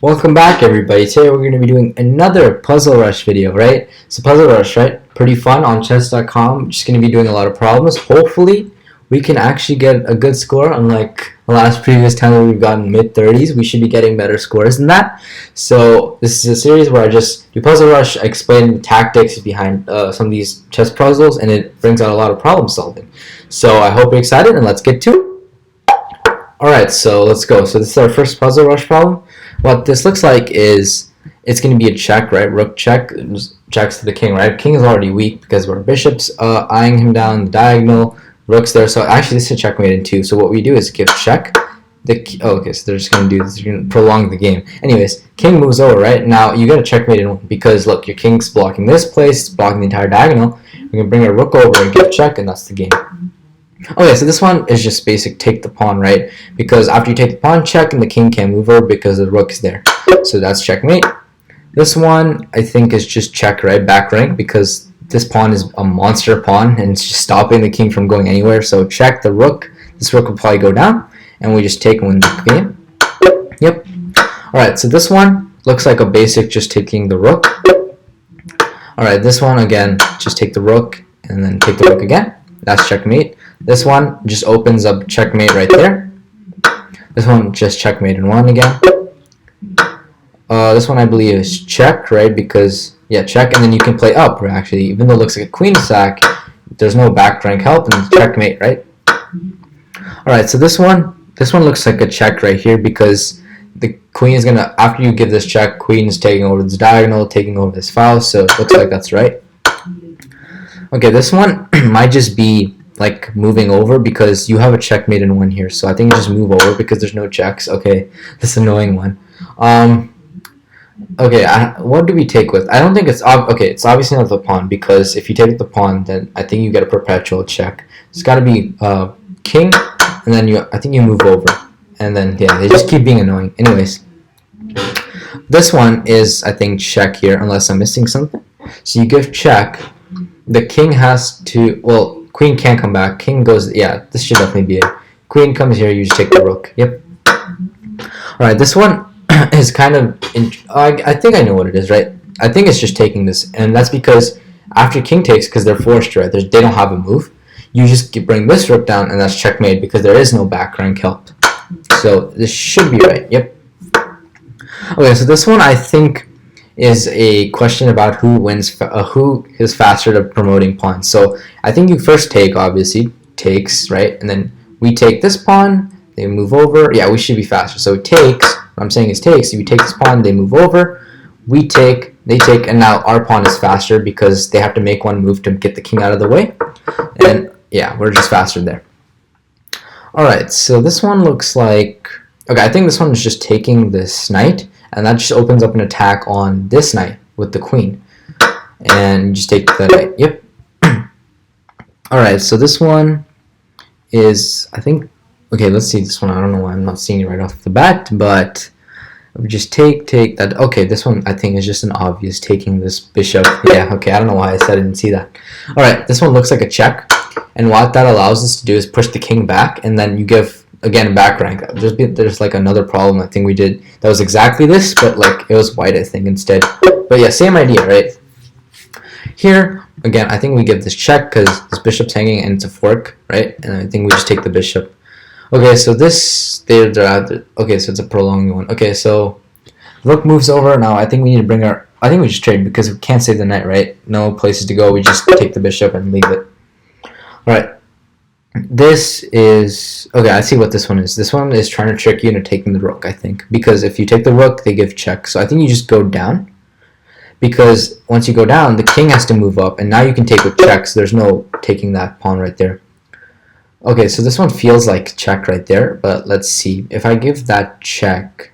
Welcome back, everybody. Today we're going to be doing another Puzzle Rush video, right? So Puzzle Rush, right? Pretty fun on chess.com. Just going to be doing a lot of problems. Hopefully, we can actually get a good score. Unlike the last previous time that we've gotten mid-30s, we should be getting better scores than that. So this is a series where I just do Puzzle Rush, I explain the tactics behind some of these chess puzzles, and it brings out a lot of problem solving. So I hope you're excited, and let's get to it. Alright, so let's go. So this is our first Puzzle Rush problem. What this looks like is it's going to be a check, right? Rook check, checks to the king, right? King is already weak because our bishop's eyeing him down the diagonal. Rook's there, so actually this is a checkmate in two. So what we do is give check. Okay, so they're just going to do this. They're going to prolong the game. Anyways, king moves over, right? Now you got a checkmate in one because look, your king's blocking this place, it's blocking the entire diagonal. We're going to bring our rook over and give check, and that's the game. Okay, so this one is just basic take the pawn, right? Because after you take the pawn, check, and the king can't move over because the rook is there. So that's checkmate. This one, I think, is just check, right? Back rank, because this pawn is a monster pawn, and it's just stopping the king from going anywhere. So check the rook. This rook will probably go down, and we just take and win the game. Yep. Alright, so this one looks like a basic just taking the rook. Alright, this one, again, just take the rook, and then take the rook again. That's checkmate. This one just opens up checkmate right there. This one just checkmate in one again. This one I believe is check, right? Because, yeah, check, and then you can play up, right? Actually, even though it looks like a queen sack, there's no back rank help, and it's checkmate, right? Alright, so this one looks like a check right here because the queen is gonna, after you give this check, queen is taking over this diagonal, taking over this file, so it looks like that's right. Okay, this one might just be like moving over because you have a checkmate in one here, so I think you just move over because there's no checks. Okay, this annoying one. Okay, what do we take with? I don't think it's okay. It's obviously not the pawn because if you take the pawn, then I think you get a perpetual check. It's got to be king, and then I think you move over, and then yeah, they just keep being annoying. Anyways, this one is I think check here unless I'm missing something. So you give check. The king has to, well, queen can't come back. King goes, yeah, this should definitely be it. Queen comes here, you just take the rook. Yep. Alright, this one is kind of, I think I know what it is, right? I think it's just taking this, and that's because after king takes, because they're forced, right? They don't have a move. You just bring this rook down, and that's checkmate because there is no back rank help. So this should be right. Yep. Okay, so this one I think is a question about who is faster at promoting pawns. So I think you first take, obviously, takes, right? And then we take this pawn, they move over. Yeah, we should be faster. So it takes, what I'm saying is takes. If you take this pawn, they move over. We take, they take, and now our pawn is faster because they have to make one move to get the king out of the way. And yeah, we're just faster there. Alright, so this one looks like, okay, I think this one is just taking this knight. And that just opens up an attack on this knight with the queen. And you just take the knight. Yep. Alright, so this one is, I think, okay, let's see this one. I don't know why I'm not seeing it right off the bat, but we just take that. Okay, this one I think is just an obvious taking this bishop. Yeah, okay, I don't know why I said I didn't see that. Alright, this one looks like a check. And what that allows us to do is push the king back, and then you give, again, back rank. There's like another problem I think we did that was exactly this, but like it was white I think instead. But yeah, same idea, right? Here again, I think we give this check because this bishop's hanging and it's a fork, right? And I think we just take the bishop. Okay, so this okay, so it's a prolonged one. Okay, so rook moves over. Now I think we need to bring our, I think we just trade because we can't save the knight, right? No places to go. We just take the bishop and leave it. All right. This is, okay, I see what this one is. This one is trying to trick you into taking the rook, I think. Because if you take the rook, they give check. So I think you just go down. Because once you go down, the king has to move up. And now you can take with check, so there's no taking that pawn right there. Okay, so this one feels like check right there. But let's see. If I give that check,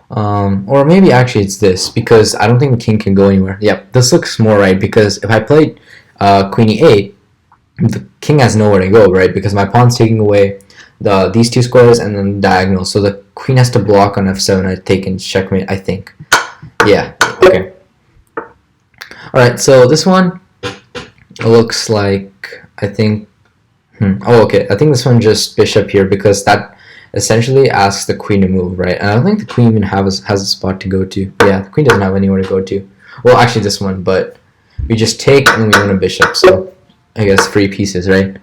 or maybe actually it's this. Because I don't think the king can go anywhere. Yep, this looks more right. Because if I played queen e8, the king has nowhere to go, right? Because my pawn's taking away these two squares and then the diagonal. So the queen has to block on f7. I take and checkmate, I think. Yeah, okay. Alright, so this one looks like, I think, oh, okay. I think this one just bishop here because that essentially asks the queen to move, right? And I don't think the queen even has a spot to go to. Yeah, the queen doesn't have anywhere to go to. Well, actually this one, but we just take and we win a bishop, so I guess 3 pieces, right?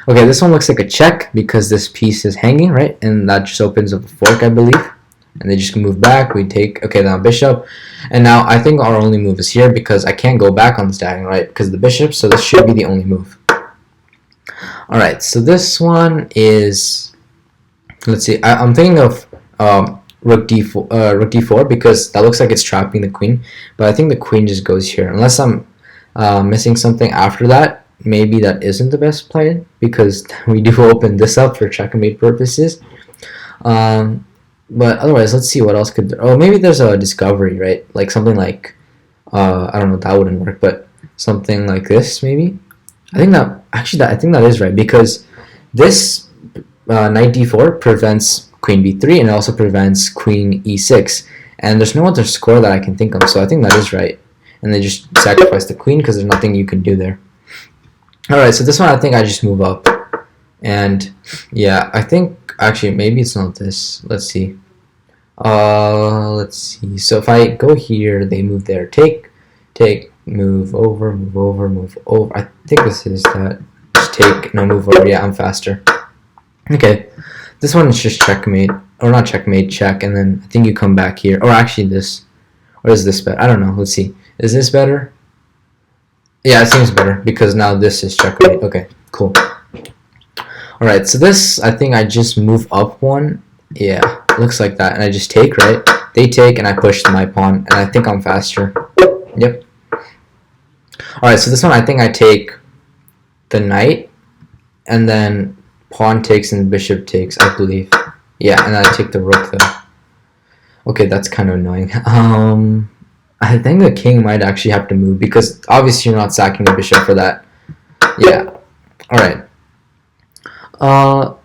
Okay, this one looks like a check because this piece is hanging, right? And that just opens up a fork, I believe. And they just can move back. We take, okay, now bishop. And now I think our only move is here because I can't go back on this diagonal, right? Because of the bishop, so this should be the only move. Alright, so this one is, let's see, I'm thinking of rook d4 because that looks like it's trapping the queen. But I think the queen just goes here. Unless I'm missing something after that. Maybe that isn't the best play because we do open this up for checkmate purposes. But otherwise, let's see what else could. Oh, maybe there's a discovery, right? Like something like I don't know, that wouldn't work, but something like this maybe. I think that is right because this knight d4 prevents queen b3 and it also prevents queen e6, and there's no other score that I can think of, so I think that is right. And they just sacrifice the queen because there's nothing you can do there. Alright, so this one I think I just move up. And yeah, I think actually maybe it's not this. Let's see. Let's see. So if I go here, they move there. Take, move over, move over, move over. I think this is that. Just take, no, move over. Yeah, I'm faster. Okay. This one is just checkmate. Or not checkmate, check. And then I think you come back here. Or actually this. Or is this better? I don't know. Let's see. Is this better? Yeah, it seems better because now this is checkmate. Okay, cool. Alright, so this, I think I just move up one. Yeah, looks like that. And I just take, right? They take and I push my pawn. And I think I'm faster. Yep. Alright, so this one I think I take the knight. And then pawn takes and bishop takes, I believe. Yeah, and I take the rook though. Okay, that's kind of annoying. I think the king might actually have to move because obviously you're not sacking the bishop for that. Yeah. Alright.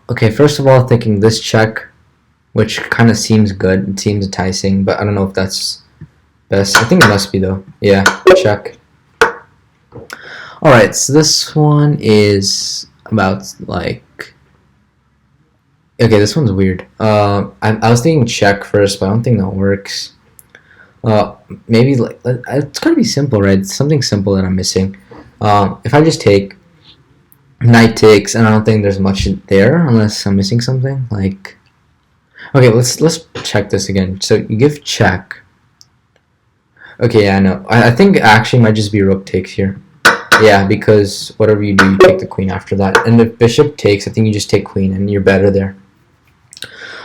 Okay, first of all, thinking this check, which kind of seems good. It seems enticing, but I don't know if that's best. I think it must be though. Yeah, check. Alright, so this one is about like... Okay, this one's weird. I was thinking check first, but I don't think that works. Maybe like it's gotta be simple, right? It's something simple that I'm missing. If I just take knight takes, and I don't think there's much there unless I'm missing something. Like, okay, let's check this again. So you give check. Okay, yeah, I know. I think actually might just be rook takes here. Yeah, because whatever you do, you take the queen after that. And if bishop takes, I think you just take queen, and you're better there.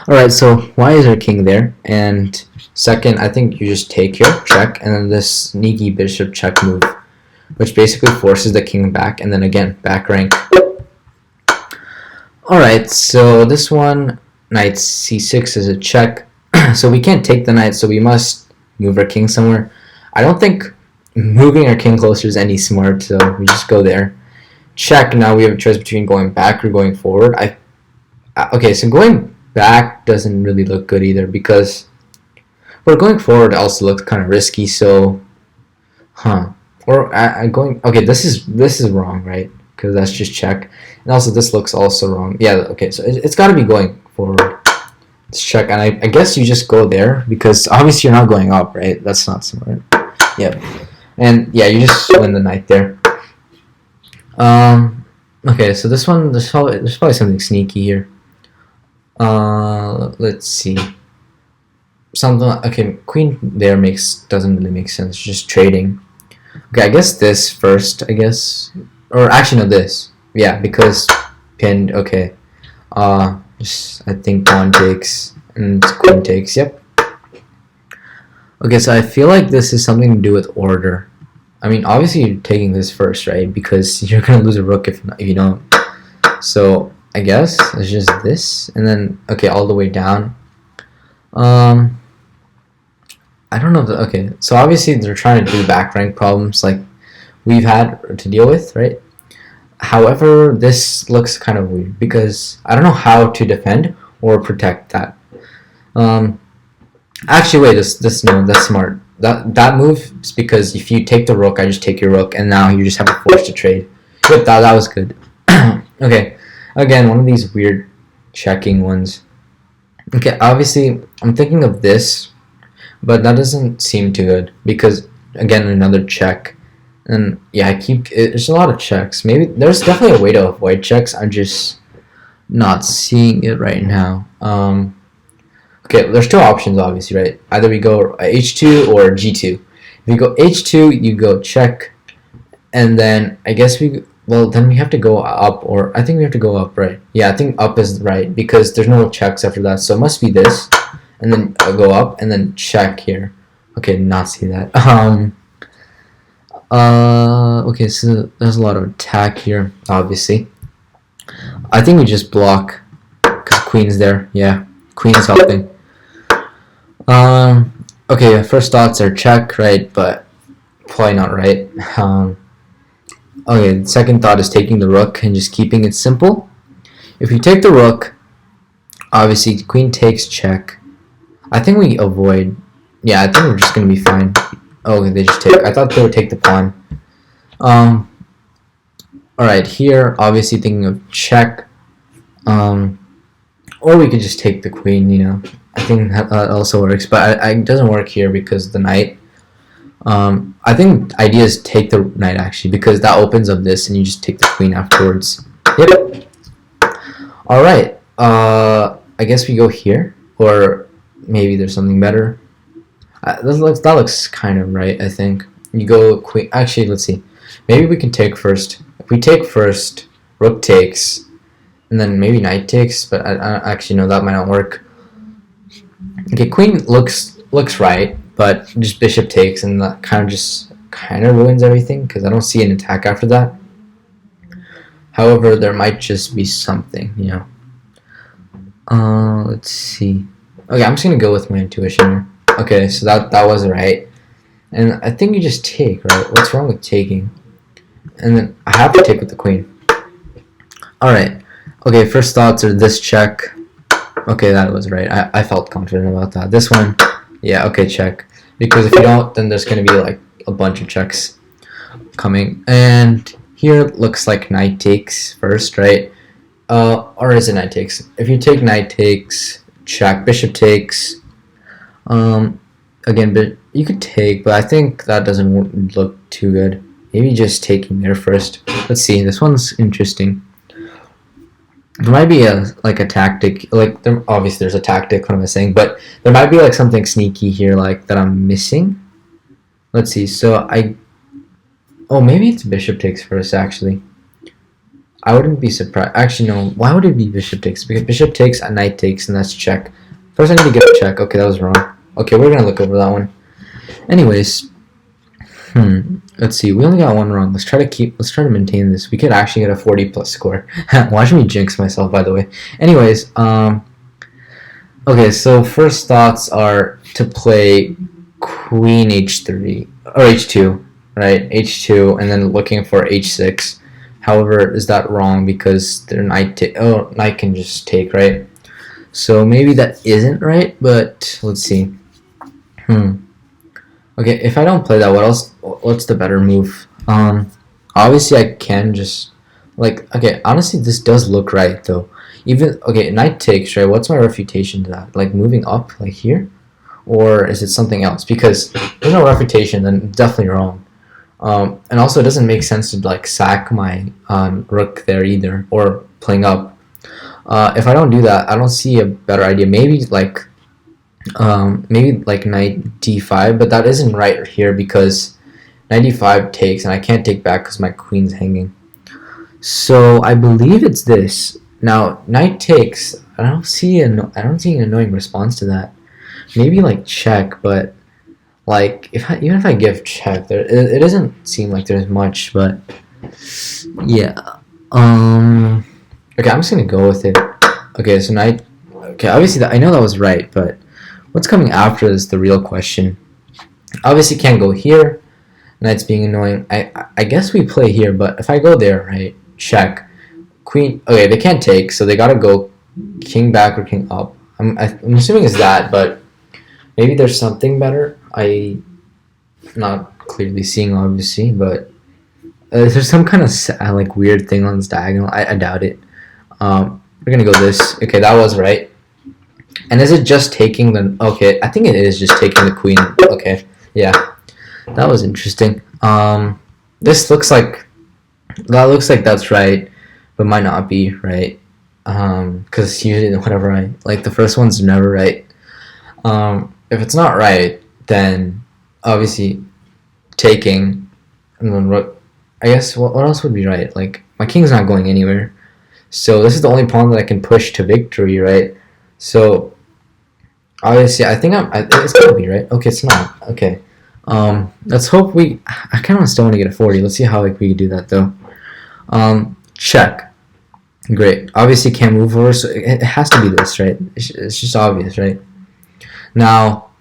Alright, so why is there king there? And second, I think you just take here, check, and then this sneaky bishop check move, which basically forces the king back, and then again, back rank. Alright, so this one, knight c6 is a check. So we can't take the knight, so we must move our king somewhere. I don't think moving our king closer is any smart, so we just go there. Check, now we have a choice between going back or going forward. Okay, so going back doesn't really look good either because we're going forward also looks kind of risky, so or going, okay, this is wrong, right? Because that's just check, and also this looks also wrong. Yeah, okay, so it's got to be going forward. Let's check, and I guess you just go there because obviously you're not going up, right? That's not smart. Yep. And yeah, you just win the knight there. Okay, so this one, there's probably something sneaky here. Let's see. Something, okay, queen there doesn't really make sense. Just trading. Okay, I guess this first, I guess. Or actually no, this. Yeah, because pinned, okay. Just, I think pawn takes and queen takes, yep. Okay, so I feel like this is something to do with order. I mean, obviously you're taking this first, right? Because you're gonna lose a rook if you don't. So I guess it's just this, and then okay, all the way down. I don't know. Okay, so obviously they're trying to do back rank problems like we've had to deal with, right? However, this looks kind of weird because I don't know how to defend or protect that. Actually, wait, no, that's smart. That move is because if you take the rook, I just take your rook, and now you just have a force to trade. Yep, that was good. Okay, again, one of these weird checking ones. Okay, obviously I'm thinking of this, but that doesn't seem too good because again another check, and yeah, there's a lot of checks. Maybe there's definitely a way to avoid checks. I'm just not seeing it right now. Okay, there's two options obviously, right? Either we go h2 or g2. If you go h2, you go check, and then I guess then we have to go up, or I think we have to go up, right? Yeah, I think up is right because there's no checks after that, so it must be this, and then go up and then check here. Okay, not see that. Okay, so there's a lot of attack here, obviously. I think we just block because queen's there. Yeah, queen is helping. Okay, first thoughts are check, right? But probably not right. Okay, the second thought is taking the rook and just keeping it simple. If you take the rook, obviously queen takes check. I think we avoid. Yeah, I think we're just gonna be fine. Oh, okay, they just take. I thought they would take the pawn. Alright, here, obviously thinking of check. Or we could just take the queen, you know. I think that also works, but it doesn't work here because the knight. I think idea is take the knight actually because that opens up this and you just take the queen afterwards. Yep. Alright, I guess we go here, or maybe there's something better. That looks kind of right, I think. You go queen. Actually, let's see. Maybe we can take first. If we take first, rook takes, and then maybe knight takes. But I actually no, that might not work. Okay, queen looks right, but just bishop takes, and that kind of ruins everything because I don't see an attack after that. However, there might just be something, you know. Let's see. Okay, I'm just gonna go with my intuition here. Okay, so that was right. And I think you just take, right? What's wrong with taking? And then I have to take with the queen. Alright. Okay, first thoughts are this check. Okay, that was right. I felt confident about that. This one, yeah, okay, check. Because if you don't, then there's going to be like a bunch of checks coming. And here looks like knight takes first, right? Or is it knight takes? If you take knight takes, check, bishop takes. Again, but you could take, but I think that doesn't look too good. Maybe just taking there first. Let's see. This one's interesting. There might be a tactic. Obviously there's a tactic. What am I saying? But there might be like something sneaky here, like that I'm missing. Let's see. So oh, maybe it's bishop takes first. Actually, I wouldn't be surprised. Actually, no. Why would it be bishop takes? Because bishop takes and knight takes, and that's check. First, I need to get a check. Okay, that was wrong. Okay, we're gonna look over that one. Anyways, let's see. We only got one wrong. Let's try to maintain this. We could actually get a 40+ score. Watch me jinx myself, by the way. Anyways, okay. So first thoughts are to play queen h3 or h2, right? h2, and then looking for h6. However, is that wrong because their knight can just take, right? So maybe that isn't right, but let's see. Okay, if I don't play that, what's the better move? Obviously I can just okay, honestly this does look right though. Okay, knight takes, right? What's my refutation to that? Like moving up like here? Or is it something else? Because there's no refutation, then it's definitely wrong. And also it doesn't make sense to like sack my rook there either, or playing up. If I don't do that, I don't see a better idea. Maybe like knight d5, but that isn't right here because knight d5 takes, and I can't take back because my queen's hanging. So I believe it's this. Now knight takes. I don't see an annoying response to that. Maybe like check, but like even if I give check, it doesn't seem like there's much. But yeah. Okay, I'm just gonna go with it. Okay, so knight. Okay, obviously I know that was right, but what's coming after is the real question. Obviously can't go here. Knight's being annoying. I guess we play here, but if I go there, right? Check. Queen. Okay, they can't take, so they gotta go king back or king up. I'm assuming it's that, but maybe there's something better. I'm not clearly seeing, obviously, but there's some kind of like weird thing on this diagonal. I doubt it. We're gonna go this. Okay, that was right. And is it just taking the... Okay, I think it is just taking the queen. Okay, yeah. That was interesting. This looks like... That looks like that's right, but might not be right. Because usually, whatever, right? Like, the first one's never right. If it's not right, then obviously taking... And then rook... I guess, what else would be right? Like, my king's not going anywhere. So this is the only pawn that I can push to victory, right? So, obviously, I think it's gonna be right. Okay, it's not. Okay. Let's hope we... I kind of still want to get a 40. Let's see how, like, we can do that, though. Check. Great. Obviously, can't move over, so it has to be this, right? It's just obvious, right? Now,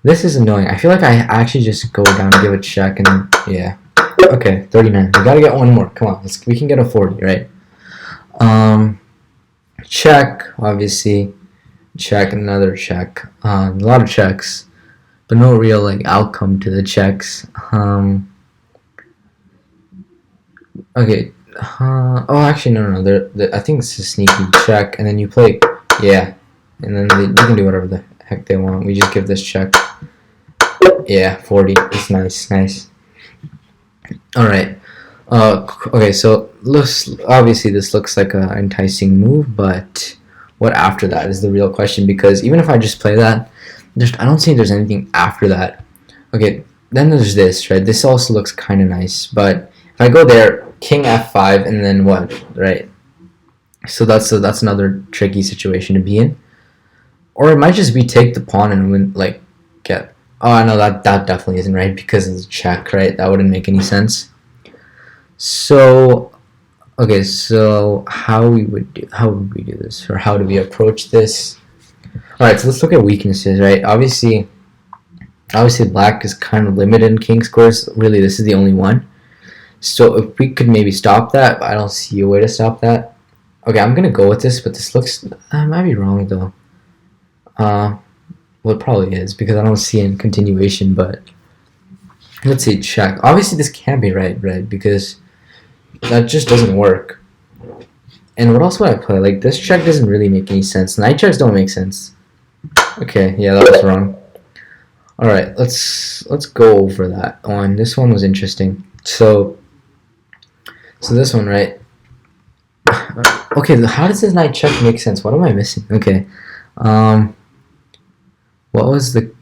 this is annoying. I feel like I actually just go down and give a check, and yeah. Okay, 39. We gotta get one more. Come on, we can get a 40, right? Check, obviously. Check, another check. A lot of checks, but no real like outcome to the checks. Okay. Oh, actually, no. I think it's a sneaky check, and then you play, yeah, and then you can do whatever the heck they want. We just give this check. Yeah, 40. It's nice. All right. Okay, so obviously this looks like an enticing move, but what after that is the real question, because even if I just play that, I don't think there's anything after that. Okay, then there's this, right? This also looks kind of nice, but if I go there, king f5, and then what, right? So that's another tricky situation to be in. Or it might just be take the pawn and win, like, get... Oh, no, that definitely isn't right, because it's a check, right? That wouldn't make any sense. So, okay, so how would we do this, or how do we approach this? All right, so let's look at weaknesses, right? Obviously, black is kind of limited in king squares. Really, this is the only one. So if we could maybe stop that, but I don't see a way to stop that. Okay, I'm gonna go with this, but this looks... I might be wrong though. Well, it probably is, because I don't see a continuation, but let's see, check. Obviously, this can't be right, because that just doesn't work. And what else would I play? Like, this check doesn't really make any sense. Knight checks don't make sense. Okay, yeah, that was wrong. Alright, let's go over that one. This one was interesting. So this one, right? Okay, how does this knight check make sense? What am I missing? Okay. What was the...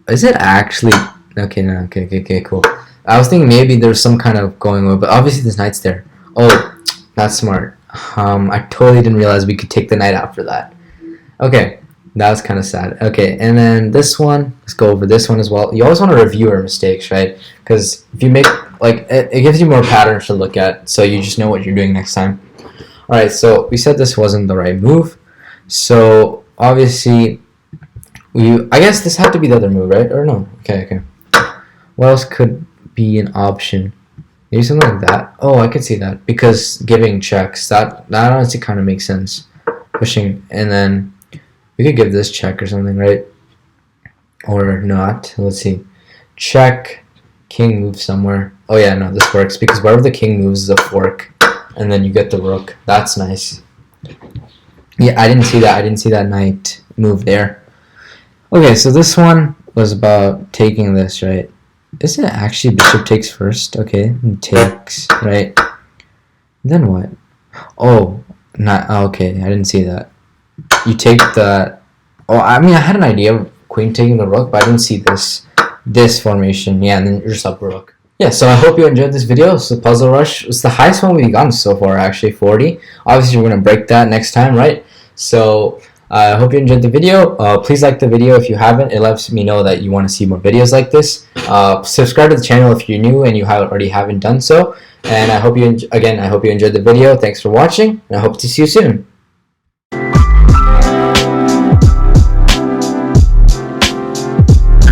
Is it actually... Okay, no, okay, cool. I was thinking maybe there's some kind of going over, but obviously this knight's there. Oh, that's smart. I totally didn't realize we could take the knight after that. Okay, that was kind of sad. Okay, and then this one, let's go over this one as well. You always want to review your mistakes, right? Because if you make, like, it gives you more patterns to look at, so you just know what you're doing next time. Alright, so we said this wasn't the right move. So, obviously... I guess this had to be the other move, right? Or no? Okay. What else could be an option? Maybe something like that. Oh, I could see that. Because giving checks, that honestly kind of makes sense. Pushing, and then we could give this check or something, right? Or not. Let's see. Check. King moves somewhere. Oh yeah, no, this works. Because wherever the king moves is a fork. And then you get the rook. That's nice. Yeah, I didn't see that. I didn't see that knight move there. Okay, so this one was about taking this, right? Isn't it actually bishop takes first? Okay, takes, right? Then what? Oh, not okay. I didn't see that. You take the... Oh, I mean, I had an idea of queen taking the rook, but I didn't see this formation. Yeah, and then you're just up rook. Yeah, so I hope you enjoyed this video. It's a Puzzle Rush. It's the highest one we've gotten so far, actually, 40. Obviously, we're going to break that next time, right? So... I hope you enjoyed the video. Please like the video if you haven't. It lets me know that you want to see more videos like this. Subscribe to the channel if you're new and you already haven't done so. And I hope you enjoyed the video. Thanks for watching, and I hope to see you soon.